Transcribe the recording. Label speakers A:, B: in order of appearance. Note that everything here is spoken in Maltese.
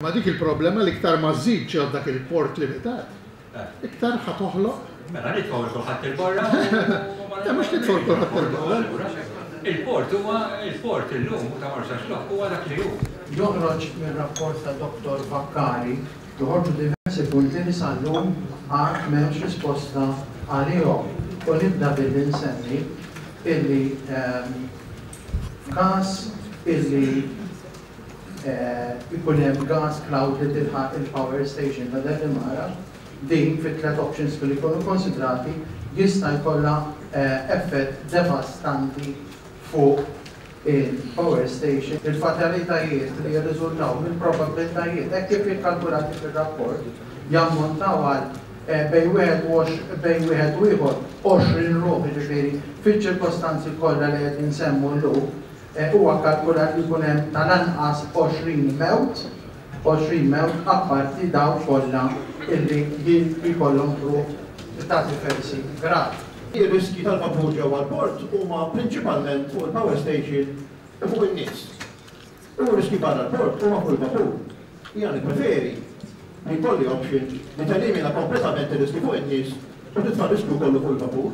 A: Ma dik il-problema li iktar ma żżid ġew dak il-port limitat, iktar ħatoħloq.
B: Mela nitfgħu kulħadd il-barra.
A: Mhux nitfgħu kulħadd il-barra.
B: Il-port illum ta' Marsa Xloq huwa dak li hu.
C: Joħroġ mir-rapport ta' Dr. Vaccari joħorġu diversi punti li sallum għad m'hemmx risposta għalihom. U nibda billi nsemmi illi gas illi ikun hemm gas cloud li tilħaq il-power station ta' Dellimara, din fit-tlet options li jkunu konsidrati jista' jkollha effett devastanti fuq il-power station. Il-fatalitajiet li jirriżultaw mill-probabilitajiet hekk kif ikkalkulati fir-rapport jammontaw għal bejn wieħed u ieħor 20 ruħ ġifieri fiċ-ċirkostanzi kollha li qed insemmu llum huwa kkalkulat li jkun hemm tal-anqas 20 mewt apparti dawn kollha illi jkollhom ruħ ta' diversi gradi.
D: Ir-riski tal-vapur ġewwa l-port huma prinċipalment fuq il-power station u fuq in-nies. U r-riski barra l-port huma fuq il-vapur. Jien nippreferi li jkolli option li telimina kompletament ir-riski fuq in-nies u titfa' risku kollu fuq il-vapur.